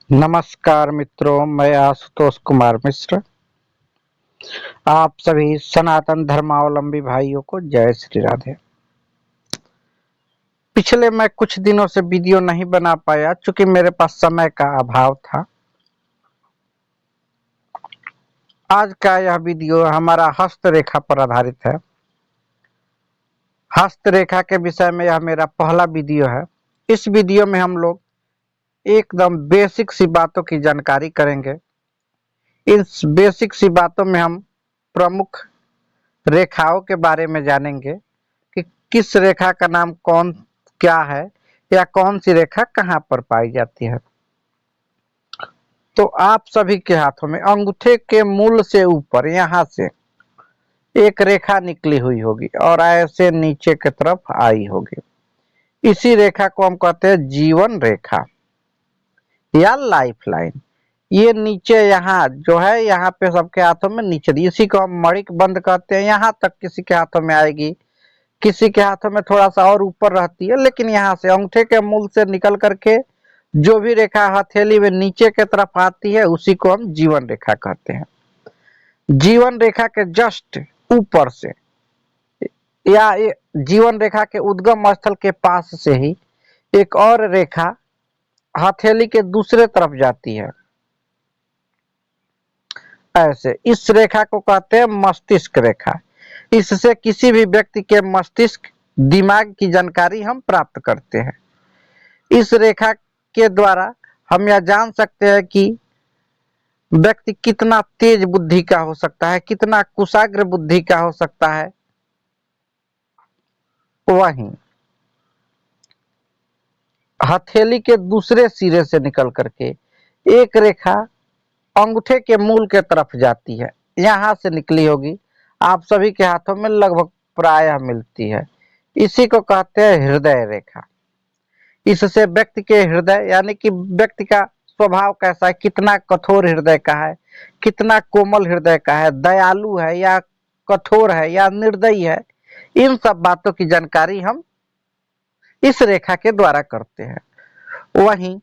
नमस्कार मित्रों, मैं आशुतोष कुमार मिश्र। आप सभी सनातन धर्मावलंबी भाइयों को जय श्री राधे। पिछले मैं कुछ दिनों से वीडियो नहीं बना पाया क्योंकि मेरे पास समय का अभाव था। आज का यह वीडियो हमारा हस्तरेखा पर आधारित है। हस्तरेखा के विषय में यह मेरा पहला वीडियो है। इस वीडियो में हम लोग एकदम बेसिक सी बातों की जानकारी करेंगे। इस बेसिक सी बातों में हम प्रमुख रेखाओं के बारे में जानेंगे कि किस रेखा का नाम कौन क्या है या कौन सी रेखा कहाँ पर पाई जाती है। तो आप सभी के हाथों में अंगूठे के मूल से ऊपर यहाँ से एक रेखा निकली हुई होगी और ऐसे नीचे की तरफ आई होगी। इसी रेखा को हम कहते हैं जीवन रेखा या लाइफ लाइन। ये नीचे यहाँ जो है, यहाँ पे सबके हाथों में नीचे इसी को हम मणिक बंद कहते हैं। यहाँ तक किसी के हाथों में आएगी, किसी के हाथों में थोड़ा सा और ऊपर रहती है, लेकिन यहाँ से अंगूठे के मूल से निकल करके जो भी रेखा हथेली में नीचे की तरफ आती है उसी को हम जीवन रेखा कहते हैं। जीवन रेखा के जस्ट ऊपर से या जीवन रेखा के उद्गम स्थल के पास से ही एक और रेखा हथेली के दूसरे तरफ जाती है। ऐसे इस रेखा को कहते हैं मस्तिष्क रेखा। इससे किसी भी व्यक्ति के मस्तिष्क दिमाग की जानकारी हम प्राप्त करते हैं। इस रेखा के द्वारा हम यह जान सकते हैं कि व्यक्ति कितना तेज बुद्धि का हो सकता है, कितना कुशाग्र बुद्धि का हो सकता है। वहीं हथेली के दूसरे सिरे से निकल करके एक रेखा अंगूठे के मूल के तरफ जाती है। यहाँ से निकली होगी, आप सभी के हाथों में लगभग प्रायः मिलती है। इसी को कहते हैं हृदय रेखा। इससे व्यक्ति के हृदय यानी कि व्यक्ति का स्वभाव कैसा है, कितना कठोर हृदय का है, कितना कोमल हृदय का है, दयालु है या कठोर है या निर्दयी है, इन सब बातों की जानकारी हम इस रेखा के द्वारा करते हैं। वहीं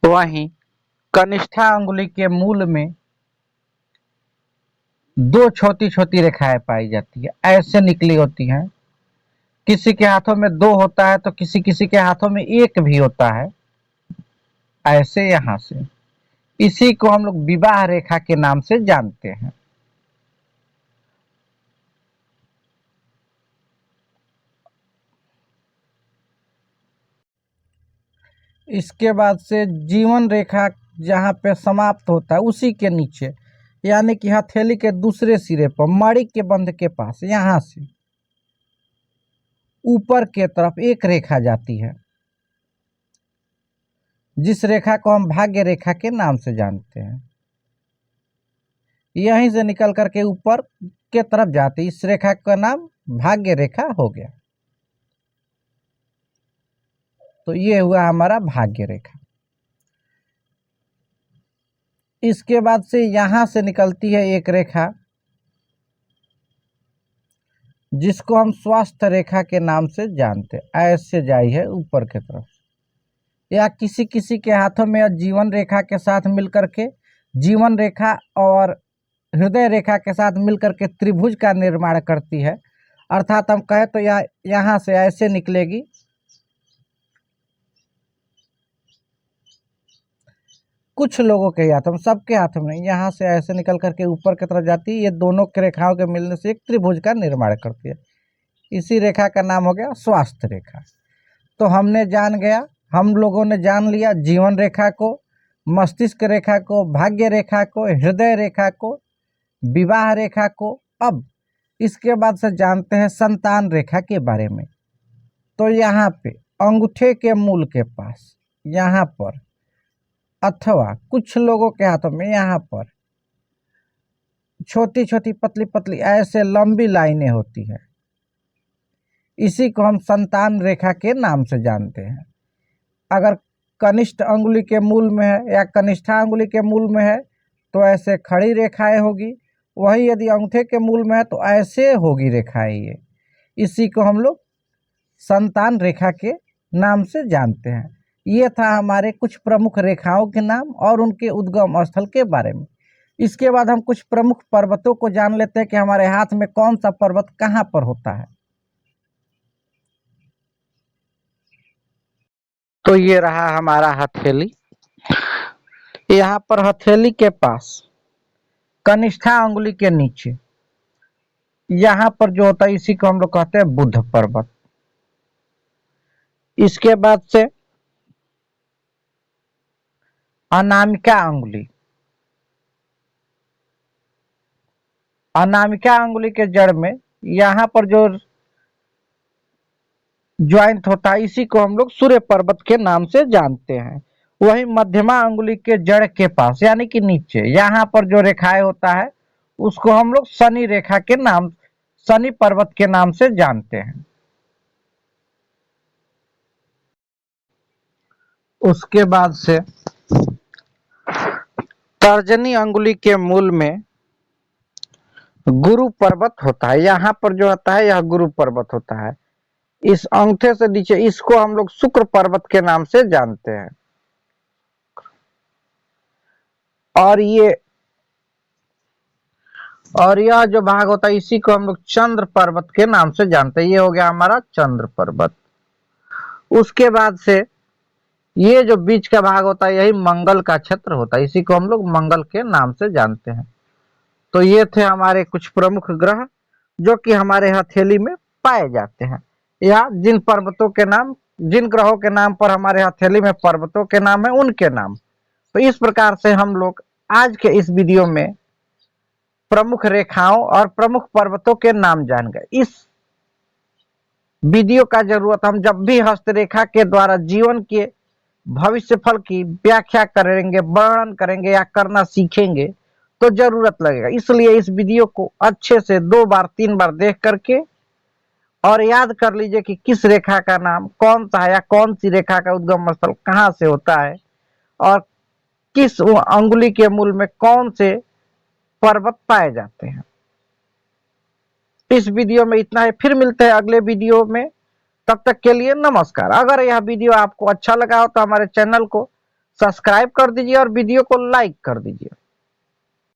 वहीं कनिष्ठा अंगुली के मूल में दो छोटी छोटी रेखाएं पाई जाती है, ऐसे निकली होती हैं। किसी के हाथों में दो होता है तो किसी किसी के हाथों में एक भी होता है। ऐसे यहाँ से इसी को हम लोग विवाह रेखा के नाम से जानते हैं। इसके बाद से जीवन रेखा जहाँ पे समाप्त होता है उसी के नीचे यानी कि हथेली के दूसरे सिरे पर मणिक के बंध के पास यहाँ से ऊपर के तरफ एक रेखा जाती है, जिस रेखा को हम भाग्य रेखा के नाम से जानते हैं। यहीं से निकल करके ऊपर के तरफ जाती, इस रेखा का नाम भाग्य रेखा हो गया। तो ये हुआ हमारा भाग्य रेखा। इसके बाद से यहां से निकलती है एक रेखा जिसको हम स्वास्थ्य रेखा के नाम से जानते हैं। ऐसे जाई है ऊपर की तरफ, या किसी किसी के हाथों में जीवन रेखा के साथ मिलकर के जीवन रेखा और हृदय रेखा के साथ मिलकर के त्रिभुज का निर्माण करती है। अर्थात हम कहें तो यहाँ से ऐसे निकलेगी, कुछ लोगों के हाथ में, सबके हाथ में यहाँ से ऐसे निकल करके ऊपर की तरफ जाती है। ये दोनों की रेखाओं के मिलने से एक त्रिभुज का निर्माण करती है। इसी रेखा का नाम हो गया स्वास्थ्य रेखा। तो हमने जान गया, हम लोगों ने जान लिया जीवन रेखा को, मस्तिष्क रेखा को, भाग्य रेखा को, हृदय रेखा को, विवाह रेखा को। अब इसके बाद से जानते हैं संतान रेखा के बारे में। तो यहाँ पे अंगूठे के मूल के पास यहाँ पर अथवा कुछ लोगों के हाथों में यहाँ पर छोटी छोटी पतली पतली ऐसे लंबी लाइनें होती है। इसी को हम संतान रेखा के नाम से जानते हैं। अगर कनिष्ठ अंगुली के मूल में है या कनिष्ठा अंगुली के मूल में है तो ऐसे खड़ी रेखाएं होगी, वही यदि अंगूठे के मूल में है तो ऐसे होगी रेखाएं ये। इसी को हम लोग संतान रेखा के नाम से जानते हैं। ये था हमारे कुछ प्रमुख रेखाओं के नाम और उनके उद्गम स्थल के बारे में। इसके बाद हम कुछ प्रमुख पर्वतों को जान लेते हैं कि हमारे हाथ में कौन सा पर्वत कहाँ पर होता है। तो ये रहा हमारा हथेली। यहाँ पर हथेली के पास कनिष्ठा अंगुली के नीचे यहाँ पर जो होता है इसी को हम लोग कहते हैं बुध पर्वत। इसके बाद से अनामिका अंगुली, अनामिका अंगुली के जड़ में यहाँ पर जो ज्वाइंट होता है इसी को हम लोग सूर्य पर्वत के नाम से जानते हैं। वही मध्यमा अंगुली के जड़ के पास यानी कि नीचे यहाँ पर जो रेखाएं होता है उसको हम लोग शनि रेखा के नाम, शनि पर्वत के नाम से जानते हैं। उसके बाद से तर्जनी अंगुली के मूल में गुरु पर्वत होता है। यहाँ पर जो होता है यह गुरु पर्वत होता है। इस अंगूठे से नीचे इसको हम लोग शुक्र पर्वत के नाम से जानते हैं। और यह जो भाग होता है इसी को हम लोग चंद्र पर्वत के नाम से जानते हैं। ये हो गया हमारा चंद्र पर्वत। उसके बाद से ये जो बीच का भाग होता है यही मंगल का क्षेत्र होता है। इसी को हम लोग मंगल के नाम से जानते हैं। तो ये थे हमारे कुछ प्रमुख ग्रह जो कि हमारे हथेली में पाए जाते हैं, या जिन पर्वतों के नाम, जिन ग्रहों के नाम पर हमारे हथेली में पर्वतों के नाम है उनके नाम। तो इस प्रकार से हम लोग आज के इस वीडियो में प्रमुख रेखाओं और प्रमुख पर्वतों के नाम जान गए। इस वीडियो का जरूरत हम जब भी हस्तरेखा के द्वारा जीवन के भविष्य फल की व्याख्या करेंगे, वर्णन करेंगे या करना सीखेंगे तो जरूरत लगेगा। इसलिए इस वीडियो को अच्छे से 2 बार 3 बार देख करके और याद कर लीजिए कि किस रेखा का नाम कौन सा है या कौन सी रेखा का उद्गम स्थल कहाँ से होता है और किस अंगुली के मूल में कौन से पर्वत पाए जाते हैं। इस वीडियो में इतना है, फिर मिलते हैं अगले वीडियो में। तब तक के लिए नमस्कार। अगर यह वीडियो आपको अच्छा लगा हो तो हमारे चैनल को सब्सक्राइब कर दीजिए और वीडियो को लाइक कर दीजिए।